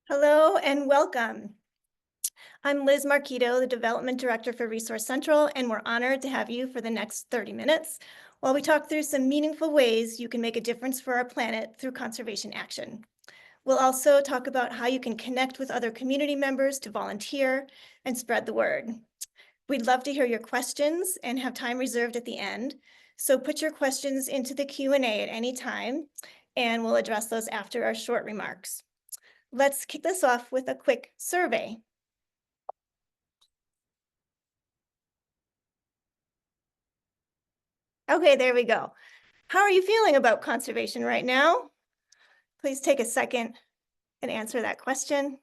Hello and welcome. I'm Liz Marquito, the Development Director for Resource Central, and we're honored to have you for the next 30 minutes while we talk through some meaningful ways you can make a difference for our planet through conservation action. We'll also talk about how you can connect with other community members to volunteer and spread the word. We'd love to hear your questions and have time reserved at the end. So put your questions into the Q&A at any time, and we'll address those after our short remarks. Let's kick this off with a quick survey. Okay, there we go. How are you feeling about conservation right now? Please take a second and answer that question.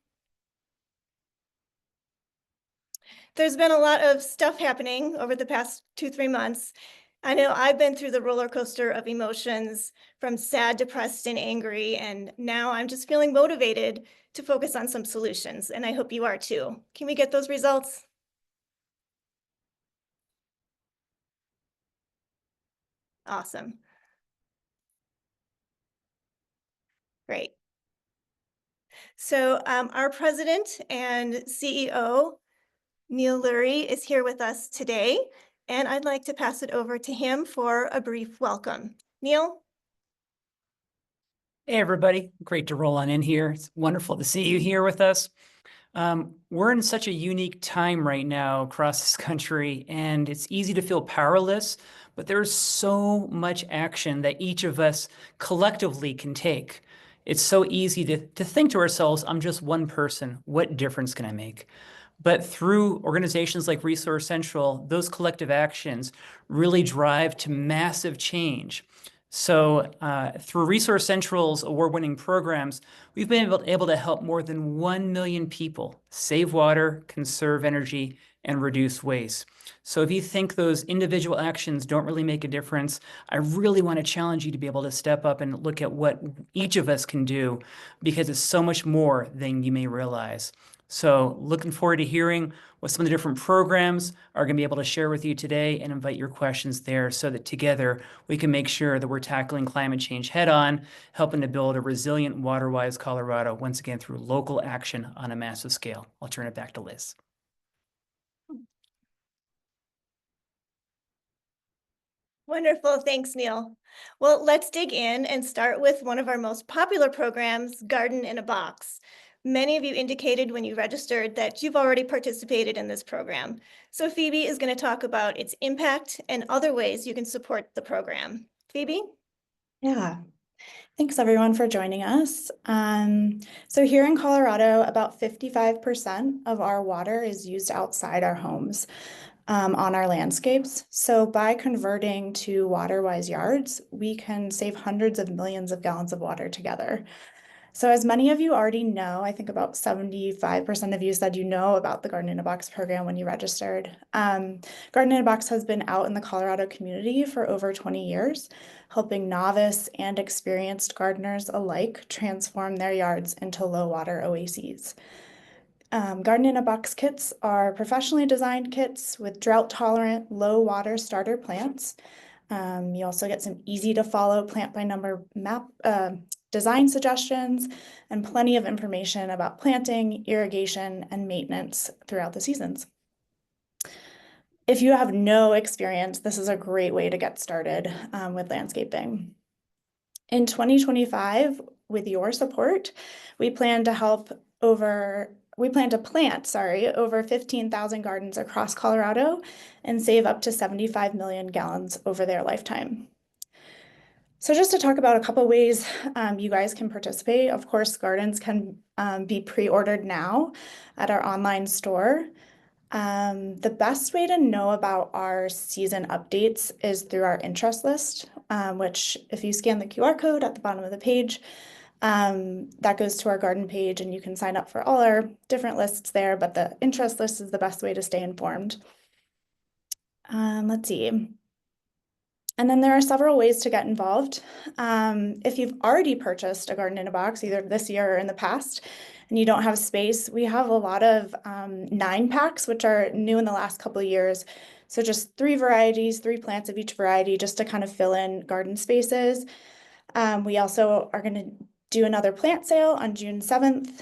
There's been a lot of stuff happening over the past 2-3 months. I know I've been through the roller coaster of emotions from sad, depressed, and angry, and now I'm just feeling motivated to focus on some solutions, and I hope you are too. Can we get those results? Awesome. Great. So our president and CEO, Neil Lurie, is here with us today, and I'd like to pass it over to him for a brief welcome. Neil? Hey, everybody. Great to roll on in here. It's wonderful to see you here with us. We're in such a unique time right now across this country, and it's easy to feel powerless, but there's so much action that each of us collectively can take. It's so easy to think to ourselves, I'm just one person. What difference can I make? But through organizations like Resource Central, those collective actions really drive to massive change. So through Resource Central's award-winning programs, we've been able to help more than 1 million people save water, conserve energy, and reduce waste. So if you think those individual actions don't really make a difference, I really want to challenge you to be able to step up and look at what each of us can do, because it's so much more than you may realize. So looking forward to hearing what some of the different programs are going to be able to share with you today, and invite your questions there so that together we can make sure that we're tackling climate change head on, helping to build a resilient, water-wise Colorado, once again, through local action on a massive scale. I'll turn it back to Liz. Wonderful, thanks, Neil. Well, let's dig in and start with one of our most popular programs, Garden in a Box. Many of you indicated when you registered that you've already participated in this program. So Phoebe is going to talk about its impact and other ways you can support the program. Phoebe? Yeah, thanks everyone for joining us. So here in Colorado, about 55% of our water is used outside our homes on our landscapes. So by converting to water-wise yards, we can save hundreds of millions of gallons of water together. So as many of you already know, I think about 75% of you said you know about the Garden in a Box program when you registered. Garden in a Box has been out in the Colorado community for over 20 years, helping novice and experienced gardeners alike transform their yards into low water oases. Garden in a Box kits are professionally designed kits with drought-tolerant, low-water starter plants. You also get some easy to follow plant by number map design suggestions, and plenty of information about planting, irrigation, and maintenance throughout the seasons. If you have no experience, this is a great way to get started with landscaping. In 2025, with your support, we plan to plant over 15,000 gardens across Colorado and save up to 75 million gallons over their lifetime. So just to talk about a couple ways you guys can participate. Of course, gardens can be pre-ordered now at our online store. The best way to know about our season updates is through our interest list, which if you scan the QR code at the bottom of the page, that goes to our garden page, and you can sign up for all our different lists there, but the interest list is the best way to stay informed. Let's see. And then there are several ways to get involved. If you've already purchased a Garden in a Box, either this year or in the past, and you don't have space, we have a lot of 9-packs, which are new in the last couple of years. So just 3 varieties, 3 plants of each variety, just to kind of fill in garden spaces. We also are going to do another plant sale on June 7th.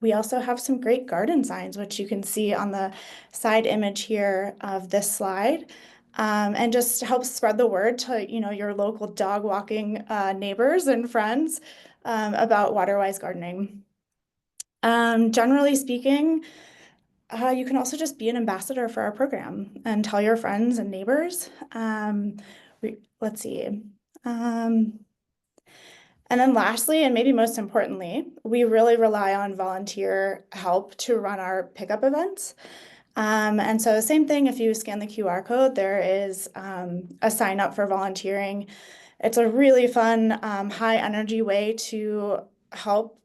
We also have some great garden signs, which you can see on the side image here of this slide. And just help spread the word to, your local dog walking neighbors and friends about Waterwise gardening. Generally speaking, you can also just be an ambassador for our program and tell your friends and neighbors. Let's see. And then lastly, and maybe most importantly, we really rely on volunteer help to run our pickup events. And so same thing, if you scan the QR code, there is a sign up for volunteering. It's a really fun, high energy way to help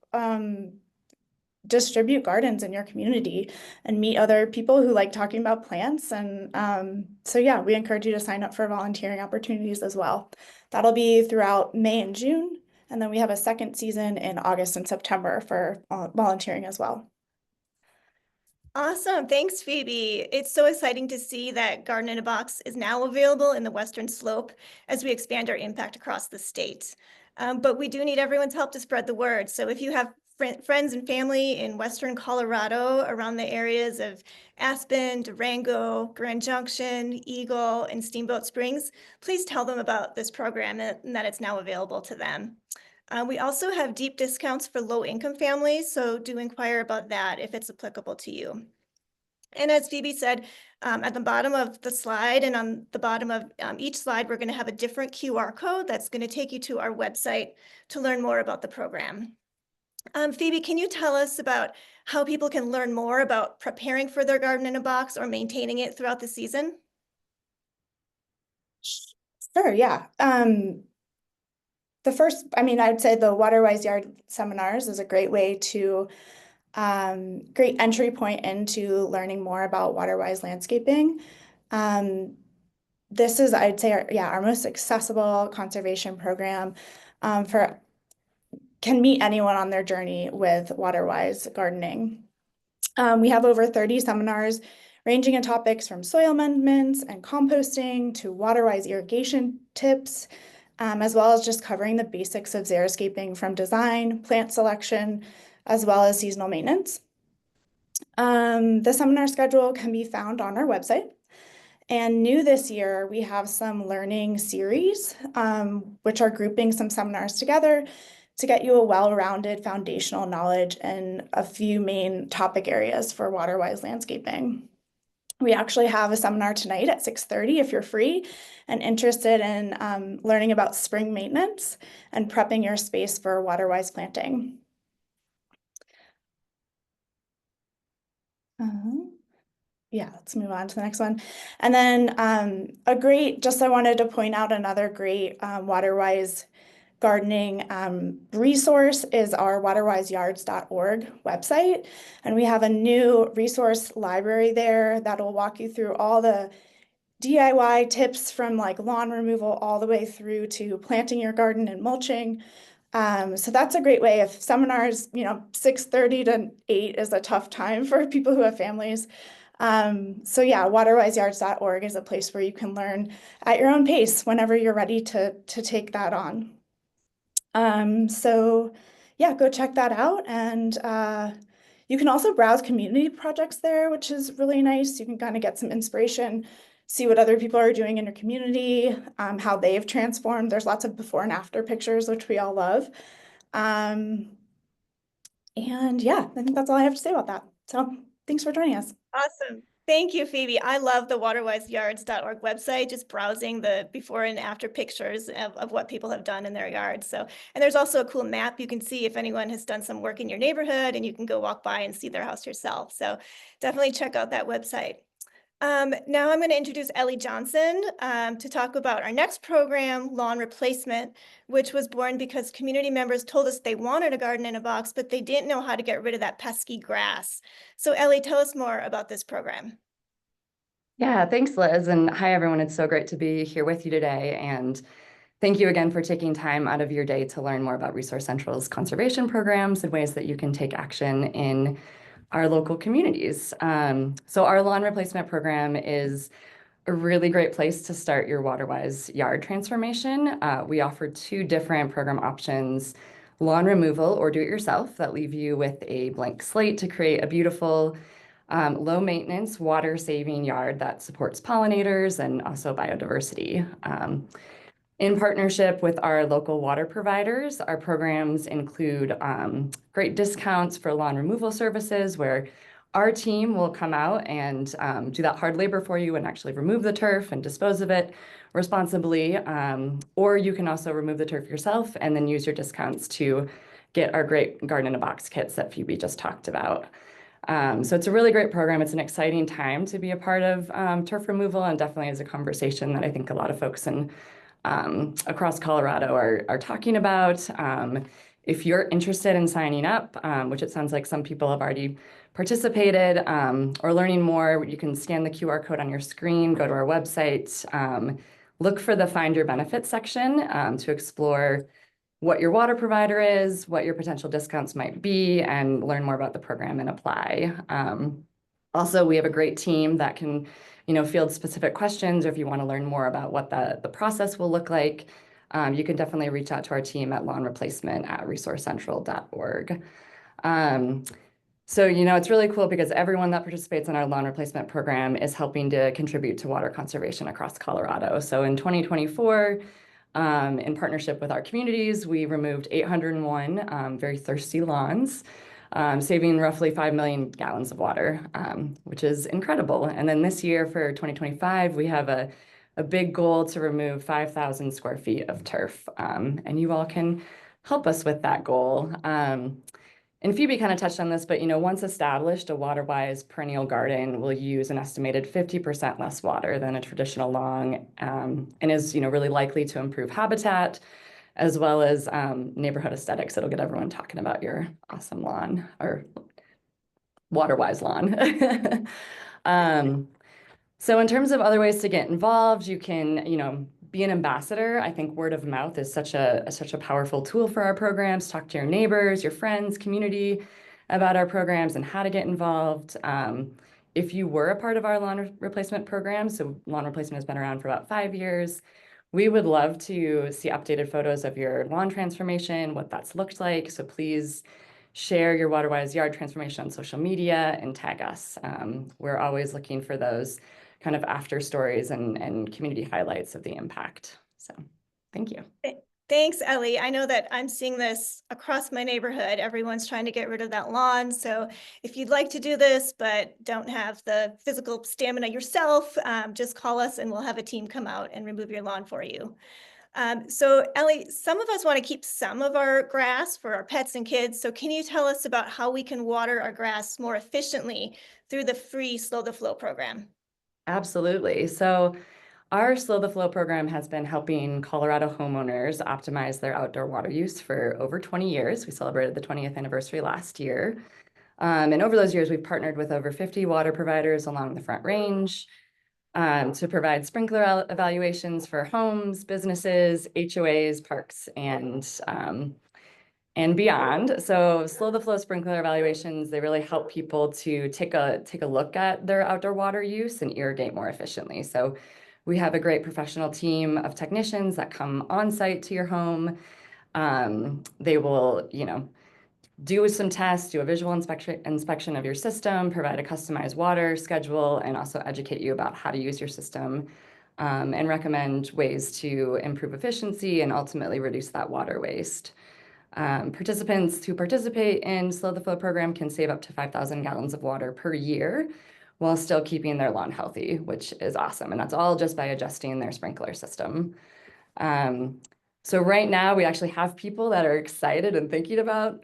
distribute gardens in your community and meet other people who like talking about plants. And so yeah, we encourage you to sign up for volunteering opportunities as well. That'll be throughout May and June. And then we have a second season in August and September for volunteering as well. Awesome. Thanks, Phoebe. It's so exciting to see that Garden in a Box is now available in the Western Slope as we expand our impact across the state. But we do need everyone's help to spread the word. So if you have friends and family in Western Colorado around the areas of Aspen, Durango, Grand Junction, Eagle, and Steamboat Springs, please tell them about this program and that it's now available to them. We also have deep discounts for low-income families, so do inquire about that if it's applicable to you. And as Phoebe said, at the bottom of the slide and on the bottom of each slide, we're going to have a different QR code that's going to take you to our website to learn more about the program. Phoebe, can you tell us about how people can learn more about preparing for their garden in a box or maintaining it throughout the season? Sure, yeah. I'd say the Waterwise Yard seminars is a great way to, great entry point into learning more about Waterwise landscaping. This is, I'd say, our most accessible conservation program can meet anyone on their journey with Waterwise gardening. We have over 30 seminars ranging in topics from soil amendments and composting to Waterwise irrigation tips, as well as just covering the basics of xeriscaping from design, plant selection, as well as seasonal maintenance. The seminar schedule can be found on our website. And new this year, we have some learning series, which are grouping some seminars together to get you a well-rounded foundational knowledge in a few main topic areas for Waterwise landscaping. We actually have a seminar tonight at 6:30 if you're free and interested in learning about spring maintenance and prepping your space for Waterwise planting. Yeah, let's move on to the next one. And then I wanted to point out another great Waterwise gardening resource is our waterwiseyards.org website. And we have a new resource library there that'll walk you through all the DIY tips from like lawn removal all the way through to planting your garden and mulching. So that's a great way if seminars, 6:30 to 8 is a tough time for people who have families. So yeah, waterwiseyards.org is a place where you can learn at your own pace whenever you're ready to take that on. So yeah, go check that out. And you can also browse community projects there, which is really nice. You can kind of get some inspiration, see what other people are doing in your community, how they've transformed. There's lots of before and after pictures, which we all love. And yeah, I think that's all I have to say about that. So thanks for joining us. Awesome. Thank you, Phoebe. I love the waterwiseyards.org website, just browsing the before and after pictures of what people have done in their yards. So, and there's also a cool map. You can see if anyone has done some work in your neighborhood and you can go walk by and see their house yourself. So definitely check out that website. Now I'm going to introduce Ellie Johnson to talk about our next program, Lawn Replacement, which was born because community members told us they wanted a garden in a box, but they didn't know how to get rid of that pesky grass. So Ellie, tell us more about this program. Yeah, thanks, Liz. And hi, everyone. It's so great to be here with you today. And thank you again for taking time out of your day to learn more about Resource Central's conservation programs and ways that you can take action in our local communities. So our lawn replacement program is a really great place to start your Waterwise yard transformation. We offer two different program options. lawn removal or do-it-yourself that leave you with a blank slate to create a beautiful, low-maintenance, water-saving yard that supports pollinators and also biodiversity. In partnership with our local water providers, our programs include great discounts for lawn removal services where our team will come out and do that hard labor for you and actually remove the turf and dispose of it responsibly. Or you can also remove the turf yourself and then use your discounts to get our great garden in a box kits that Phoebe just talked about. So it's a really great program. It's an exciting time to be a part of turf removal, and definitely is a conversation that I think a lot of folks in across Colorado are talking about. If you're interested in signing up, which it sounds like some people have already participated, or learning more, you can scan the QR code on your screen, go to our website, look for the Find Your Benefits section to explore what your water provider is, what your potential discounts might be, and learn more about the program and apply. Also, we have a great team that can, field specific questions, or if you want to learn more about what the process will look like, you can definitely reach out to our team at lawnreplacement@resourcecentral.org. So, it's really cool because everyone that participates in our lawn replacement program is helping to contribute to water conservation across Colorado. So in 2024, in partnership with our communities, we removed 801 very thirsty lawns, saving roughly 5 million gallons of water, which is incredible. And then this year for 2025, we have a big goal to remove 5,000 square feet of turf. And you all can help us with that goal. And Phoebe kind of touched on this, but once established, a water-wise perennial garden will use an estimated 50% less water than a traditional lawn, and is really likely to improve habitat as well as neighborhood aesthetics. It'll get everyone talking about your awesome lawn or water-wise lawn. So in terms of other ways to get involved, you can be an ambassador. I think word of mouth is such a powerful tool for our programs. Talk to your neighbors, your friends, community about our programs and how to get involved. If you were a part of our lawn replacement program, so lawn replacement has been around for about 5 years, we would love to see updated photos of your lawn transformation, what that's looked like. So please share your WaterWise yard transformation on social media and tag us. We're always looking for those kind of after stories and community highlights of the impact. So thank you. Thanks, Ellie. I know that I'm seeing this across my neighborhood. Everyone's trying to get rid of that lawn. So if you'd like to do this, but don't have the physical stamina yourself, just call us and we'll have a team come out and remove your lawn for you. So Ellie, some of us want to keep some of our grass for our pets and kids. So can you tell us about how we can water our grass more efficiently through the free Slow the Flow program? Absolutely. So our Slow the Flow program has been helping Colorado homeowners optimize their outdoor water use for over 20 years. We celebrated the 20th anniversary last year. And over those years, we've partnered with over 50 water providers along the Front Range to provide sprinkler evaluations for homes, businesses, HOAs, parks, and beyond. So Slow the Flow sprinkler evaluations, they really help people to take a look at their outdoor water use and irrigate more efficiently. So we have a great professional team of technicians that come on site to your home. They will, do some tests, do a visual inspection of your system, provide a customized water schedule, and also educate you about how to use your system, and recommend ways to improve efficiency and ultimately reduce that water waste. Participants who participate in Slow the Flow program can save up to 5,000 gallons of water per year while still keeping their lawn healthy, which is awesome. And that's all just by adjusting their sprinkler system. So right now we actually have people that are excited and thinking about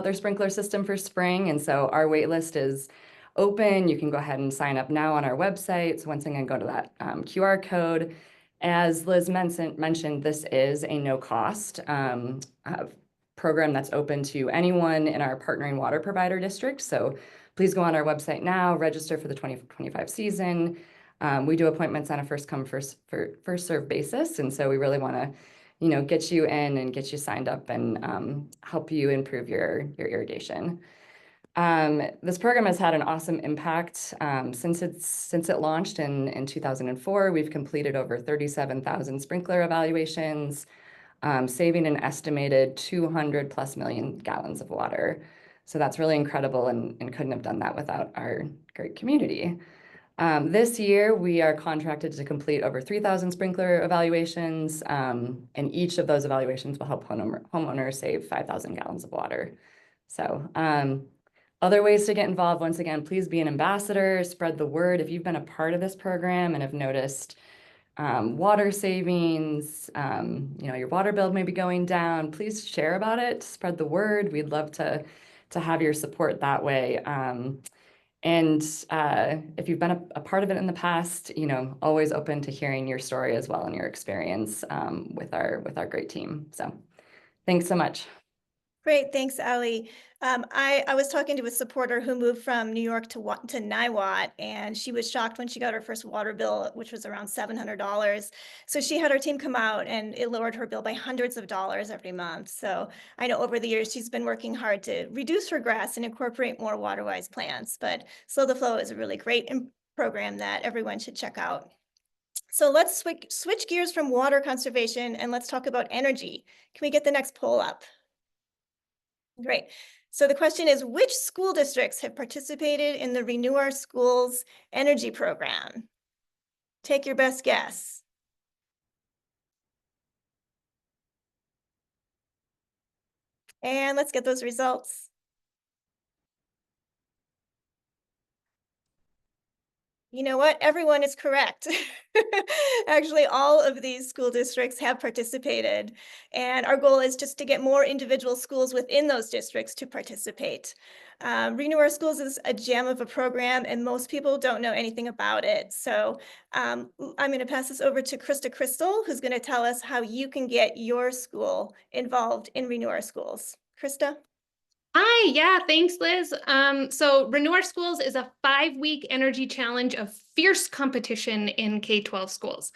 their sprinkler system for spring. And so our wait list is open. You can go ahead and sign up now on our website. So once again, go to that QR code. As Liz mentioned, this is a no-cost program that's open to anyone in our partnering water provider district. So please go on our website now, register for the 2025 season. We do appointments on a first come, first serve basis. And so we really want to, get you in and get you signed up and help you improve your irrigation. This program has had an awesome impact since it launched in 2004. We've completed over 37,000 sprinkler evaluations. saving an estimated 200+ million gallons of water. So that's really incredible, and couldn't have done that without our great community. This year, we are contracted to complete over 3,000 sprinkler evaluations, and each of those evaluations will help homeowners save 5,000 gallons of water. So other ways to get involved, once again, please be an ambassador, spread the word. If you've been a part of this program and have noticed water savings, your water bill may be going down, please share about it, spread the word. We'd love to have your support that way. And if you've been a part of it in the past, always open to hearing your story as well and your experience with our great team. So thanks so much. Great, thanks, Allie. I was talking to a supporter who moved from New York to Niwot, and she was shocked when she got her first water bill, which was around $700. So she had her team come out, and it lowered her bill by hundreds of dollars every month. So I know over the years she's been working hard to reduce her grass and incorporate more water-wise plants. But Slow the Flow is a really great program that everyone should check out. So let's switch gears from water conservation, and let's talk about energy. Can we get the next poll up? Great. So the question is, which school districts have participated in the Renew Our Schools energy program? Take your best guess. And let's get those results. You know what? Everyone is correct. Actually, all of these school districts have participated, and our goal is just to get more individual schools within those districts to participate. Renew Our Schools is a gem of a program, and most people don't know anything about it. So I'm going to pass this over to Krista Crystal, who's going to tell us how you can get your school involved in Renew Our Schools. Krista? Hi, yeah, thanks, Liz. So Renew Our Schools is a 5-week energy challenge of fierce competition in K-12 schools.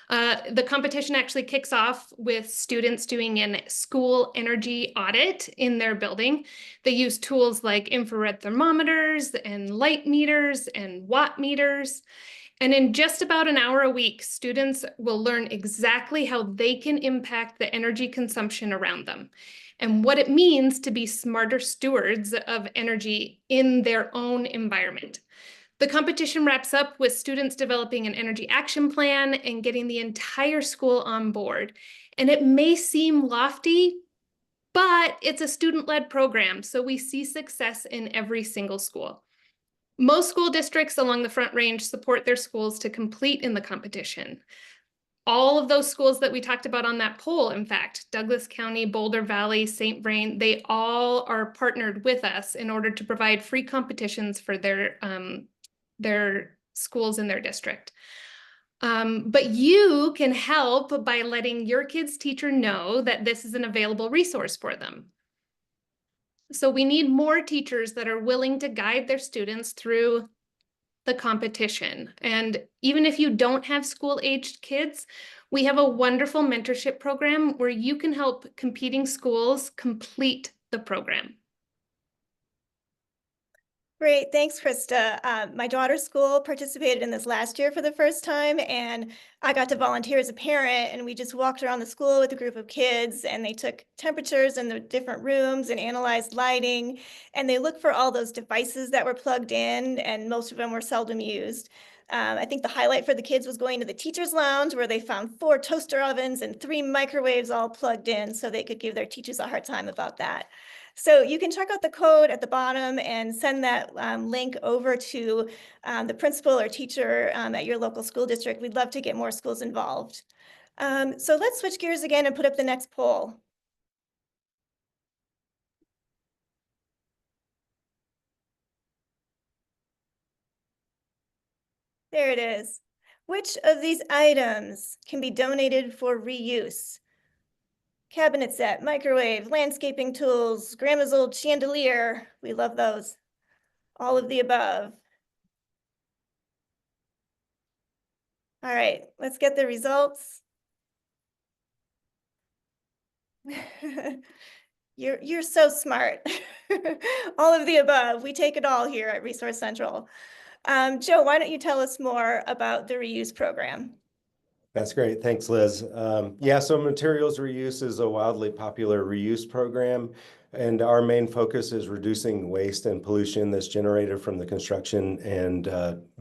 The competition actually kicks off with students doing an school energy audit in their building. They use tools like infrared thermometers and light meters and watt meters. And in just about an hour a week, students will learn exactly how they can impact the energy consumption around them and what it means to be smarter stewards of energy in their own environment. The competition wraps up with students developing an energy action plan and getting the entire school on board. And it may seem lofty, but it's a student-led program, so we see success in every single school. Most school districts along the Front Range support their schools to complete in the competition. All of those schools that we talked about on that poll, in fact, Douglas County, Boulder Valley, St. Vrain, they all are partnered with us in order to provide free competitions for their schools in their district. But you can help by letting your kid's teacher know that this is an available resource for them. So we need more teachers that are willing to guide their students through the competition. And even if you don't have school-aged kids, we have a wonderful mentorship program where you can help competing schools complete the program. Great, thanks, Krista. My daughter's school participated in this last year for the first time, and I got to volunteer as a parent, and we just walked around the school with a group of kids, and they took temperatures in the different rooms and analyzed lighting, and they looked for all those devices that were plugged in, and most of them were seldom used. I think the highlight for the kids was going to the teacher's lounge, where they found 4 toaster ovens and 3 microwaves all plugged in, so they could give their teachers a hard time about that. So you can check out the code at the bottom and send that link over to the principal or teacher at your local school district. We'd love to get more schools involved. So let's switch gears again and put up the next poll. There it is. Which of these items can be donated for reuse? Cabinet set, microwave, landscaping tools, grandma's old chandelier. We love those. All of the above. All right, let's get the results. You're so smart. All of the above. We take it all here at Resource Central. Joe, why don't you tell us more about the reuse program? That's great. Thanks, Liz. Yeah, so materials reuse is a wildly popular reuse program, and our main focus is reducing waste and pollution that's generated from the construction and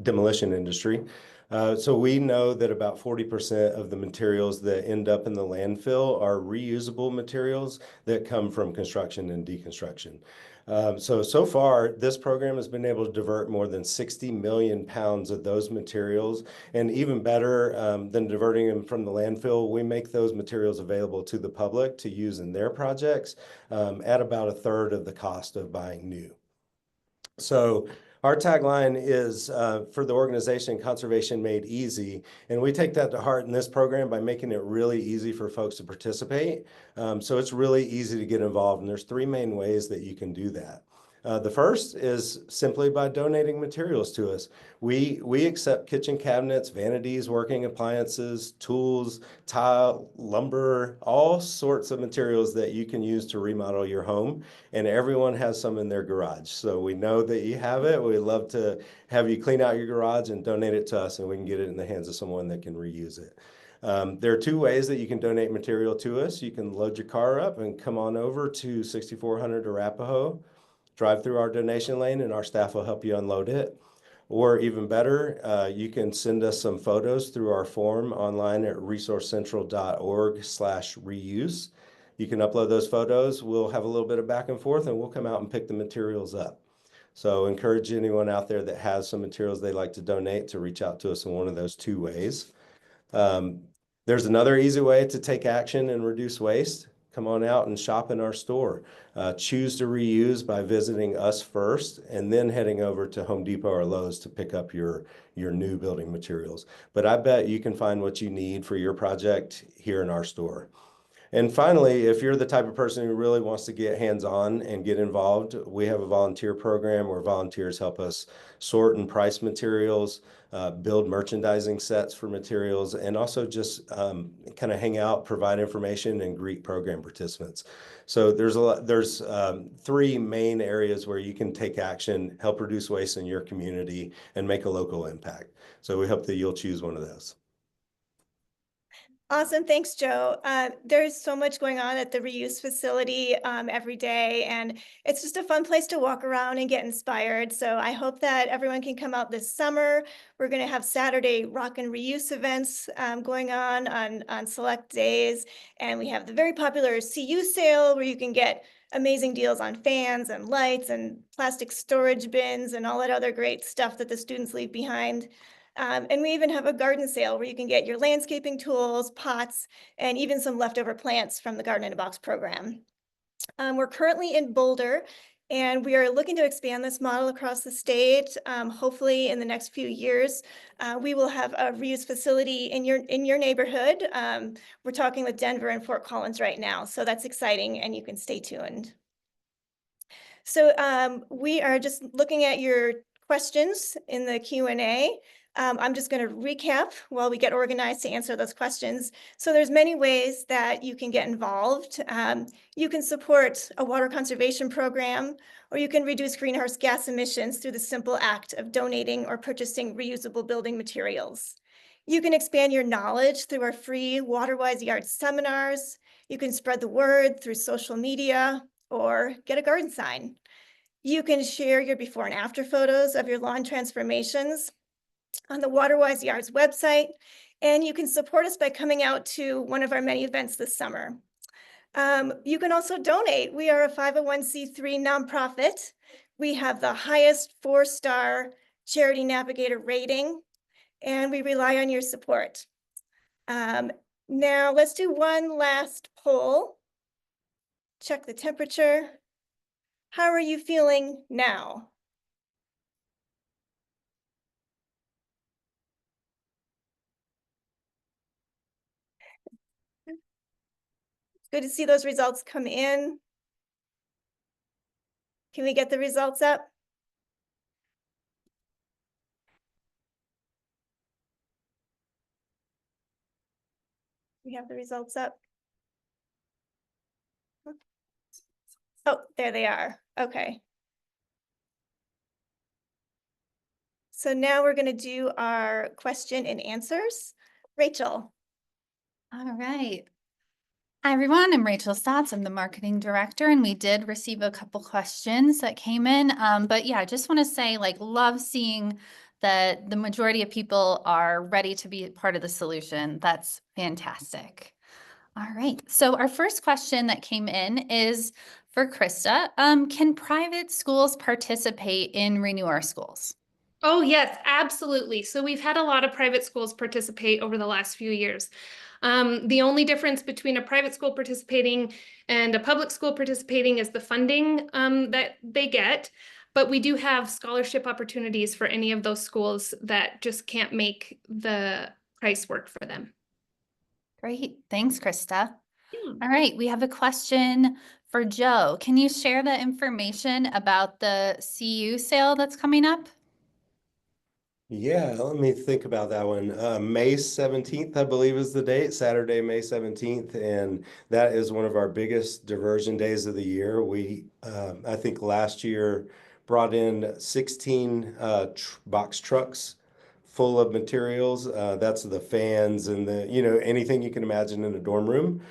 demolition industry. So we know that about 40% of the materials that end up in the landfill are reusable materials that come from construction and deconstruction. So far, this program has been able to divert more than 60 million pounds of those materials. And even better than diverting them from the landfill, we make those materials available to the public to use in their projects at about a third of the cost of buying new. So our tagline is for the organization, Conservation Made Easy. And we take that to heart in this program by making it really easy for folks to participate. So it's really easy to get involved. And there's three main ways that you can do that. The first is simply by donating materials to us. We accept kitchen cabinets, vanities, working appliances, tools, tile, lumber, all sorts of materials that you can use to remodel your home. And everyone has some in their garage. So we know that you have it. We'd love to have you clean out your garage and donate it to us, and we can get it in the hands of someone that can reuse it. There are two ways that you can donate material to us. You can load your car up and come on over to 6400 Arapahoe. Drive through our donation lane and our staff will help you unload it. Or even better, you can send us some photos through our form online at resourcecentral.org/reuse. You can upload those photos. We'll have a little bit of back and forth and we'll come out and pick the materials up. So encourage anyone out there that has some materials they'd like to donate to reach out to us in one of those two ways. There's another easy way to take action and reduce waste. Come on out and shop in our store. Choose to reuse by visiting us first and then heading over to Home Depot or Lowe's to pick up your new building materials. But I bet you can find what you need for your project here in our store. And finally, if you're the type of person who really wants to get hands-on and get involved, we have a volunteer program where volunteers help us sort and price materials, build merchandising sets for materials, and also just kind of hang out, provide information, and greet program participants. So there's three main areas where you can take action, help reduce waste in your community, and make a local impact. So we hope that you'll choose one of those. Awesome. Thanks, Joe. There's so much going on at the reuse facility every day, and it's just a fun place to walk around and get inspired. So I hope that everyone can come out this summer. We're going to have Saturday Rock and Reuse events going on select days. And we have the very popular CU sale where you can get amazing deals on fans and lights and plastic storage bins and all that other great stuff that the students leave behind. And we even have a garden sale where you can get your landscaping tools, pots, and even some leftover plants from the Garden in a Box program. We're currently in Boulder, and we are looking to expand this model across the state. Hopefully in the next few years, we will have a reuse facility in your neighborhood. We're talking with Denver and Fort Collins right now, so that's exciting, and you can stay tuned. So we are just looking at your questions in the Q&A. I'm just going to recap while we get organized to answer those questions. So there's many ways that you can get involved. You can support a water conservation program, or you can reduce greenhouse gas emissions through the simple act of donating or purchasing reusable building materials. You can expand your knowledge through our free WaterWise Yard seminars. You can spread the word through social media or get a garden sign. You can share your before and after photos of your lawn transformations on the WaterWise Yards website, and you can support us by coming out to one of our many events this summer. You can also donate. We are a 501c3 nonprofit. We have the highest 4-star Charity Navigator rating, and we rely on your support. Now let's do one last poll. Check the temperature. How are you feeling now? Good to see those results come in. Can we get the results up? We have the results up. Oh, there they are. Okay. So now we're going to do our question and answers. Rachel. All right. Hi, everyone. I'm Rachel Stotts. I'm the marketing director, and we did receive a couple questions that came in. But yeah, I just want to say, like, love seeing that the majority of people are ready to be part of the solution. That's fantastic. All right. So our first question that came in is for Krista. Can private schools participate in Renew Our Schools? Oh, yes, absolutely. So we've had a lot of private schools participate over the last few years. The only difference between a private school participating and a public school participating is the funding that they get. But we do have scholarship opportunities for any of those schools that just can't make the price work for them. Great. Thanks, Krista. Yeah. All right. We have a question for Joe. Can you share the information about the CU sale that's coming up? Yeah, let me think about that one. May 17th, I believe, is the date, Saturday, May 17th. And that is one of our biggest diversion days of the year. We, I think last year brought in 16 box trucks full of materials. That's the fans and the, anything you can imagine in a dorm room.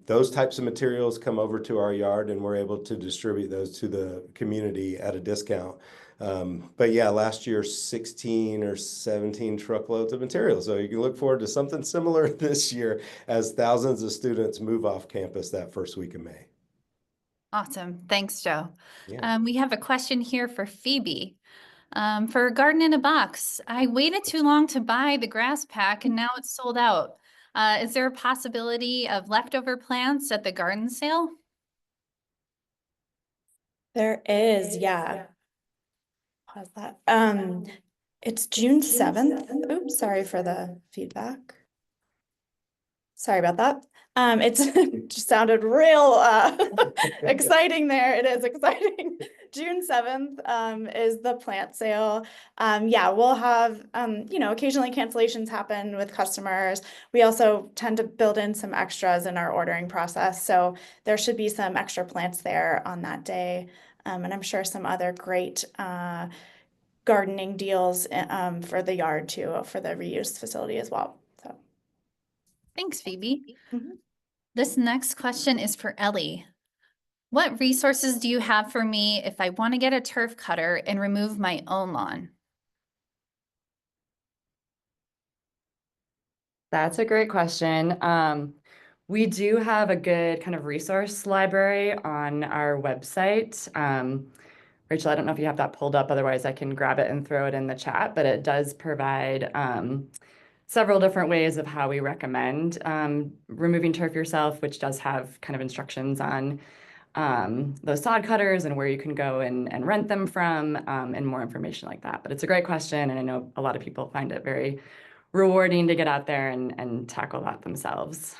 Those types of materials come over to our yard and we're able to distribute those to the community at a discount. But yeah, last year, 16 or 17 truckloads of material. So you can look forward to something similar this year as thousands of students move off campus that first week of May. Awesome. Thanks, Joe. Yeah. We have a question here for Phoebe. For Garden in a Box, I waited too long to buy the grass pack and now it's sold out. Is there a possibility of leftover plants at the garden sale? There is, yeah. Pause that. It's June 7th. Oops, sorry for the feedback. Sorry about that. It just sounded real exciting there. It is exciting. June 7th is the plant sale. Yeah, we'll have, occasionally cancellations happen with customers. We also tend to build in some extras in our ordering process. So there should be some extra plants there on that day. And I'm sure some other great gardening deals for the yard too, for the reuse facility as well. So Thanks, Phoebe. Mhm. This next question is for Ellie. What resources do you have for me if I want to get a turf cutter and remove my own lawn? That's a great question. We do have a good kind of resource library on our website. Rachel, I don't know if you have that pulled up, otherwise I can grab it and throw it in the chat, but it does provide several different ways of how we recommend removing turf yourself, which does have kind of instructions on those sod cutters and where you can go and rent them from and more information like that. But it's a great question, and I know a lot of people find it very rewarding to get out there and tackle that themselves.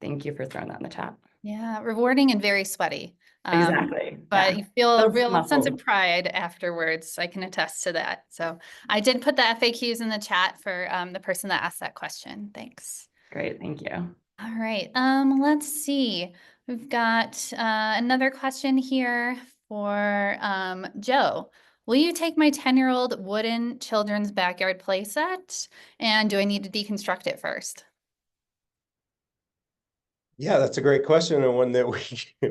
Thank you for throwing that in the chat. Yeah, rewarding and very sweaty. Exactly. But Yeah. you feel a Builds real sense of muscle. pride afterwards. I can attest to that. So I did put the FAQs in the chat for the person that asked that question. Thanks. Great, thank you. All right, let's see. We've got another question here for Joe. Will you take my 10-year-old wooden children's backyard playset? And do I need to deconstruct it first? Yeah, that's a great question and one that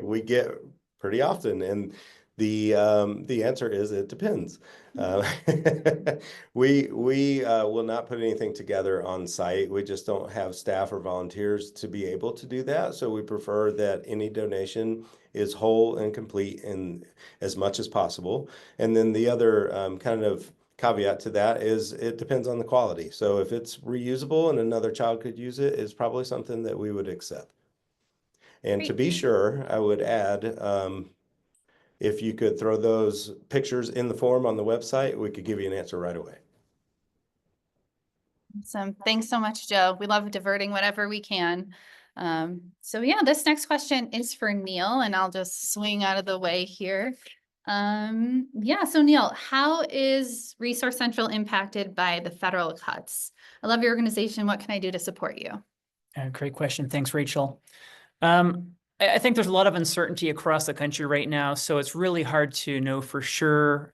we get pretty often. And the answer is it depends. We will not put anything together on site. We just don't have staff or volunteers to be able to do that. So we prefer that any donation is whole and complete in as much as possible. And then the other kind of caveat to that is it depends on the quality. So if it's reusable and another child could use it, it's probably something that we would accept. And to be sure, I would add, if you could throw those pictures in the form on the website, we could give you an answer right away. Awesome. Thanks so much, Joe. We love diverting whatever we can. So yeah, this next question is for Neil, and I'll just swing out of the way here. Yeah, so Neil, how is Resource Central impacted by the federal cuts? I love your organization. What can I do to support you? Great question. Thanks, Rachel. I think there's a lot of uncertainty across the country right now, so it's really hard to know for sure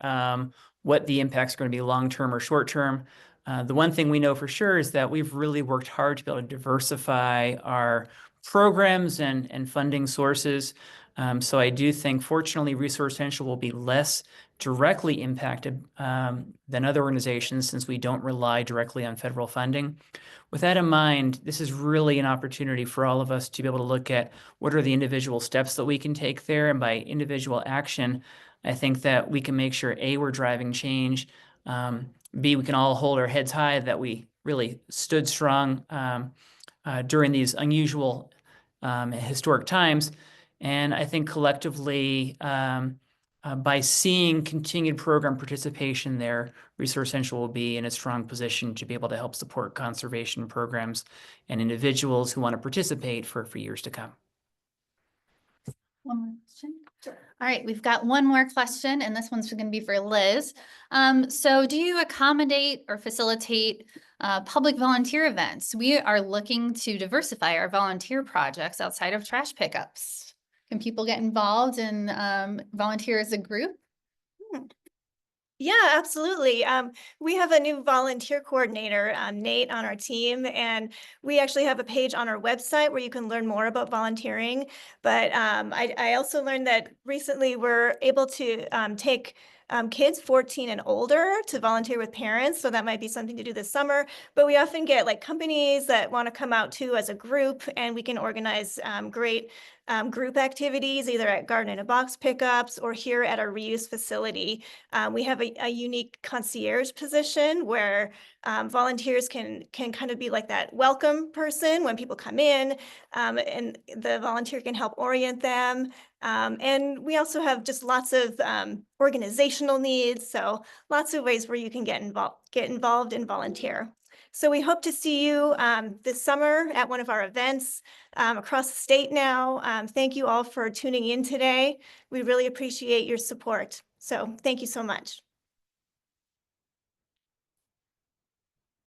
what the impacts are going to be long-term or short-term. The one thing we know for sure is that we've really worked hard to be able to diversify our programs and funding sources. So I do think, fortunately, Resource Central will be less directly impacted than other organizations since we don't rely directly on federal funding. With that in mind, this is really an opportunity for all of us to be able to look at what are the individual steps that we can take there. And by individual action, I think that we can make sure, A, we're driving change, B, we can all hold our heads high that we really stood strong during these unusual historic times. And I think collectively, by seeing continued program participation there, Resource Central will be in a strong position to be able to help support conservation programs and individuals who want to participate for years to come. One more question. All right, we've got one more question, and this one's going to be for Liz. So do you accommodate or facilitate public volunteer events? We are looking to diversify our volunteer projects outside of trash pickups. Can people get involved and volunteer as a group? Yeah, absolutely. We have a new volunteer coordinator, Nate, on our team, and we actually have a page on our website where you can learn more about volunteering. But I also learned that recently we're able to take kids 14 and older to volunteer with parents. So that might be something to do this summer. But we often get like companies that want to come out too as a group, and we can organize great group activities, either at Garden in a Box pickups or here at our reuse facility. We have a unique concierge position where volunteers can kind of be like that welcome person when people come in, and the volunteer can help orient them. And we also have just lots of organizational needs, so lots of ways where you can get involved and volunteer. So we hope to see you this summer at one of our events across the state now. Thank you all for tuning in today. We really appreciate your support. So thank you so much.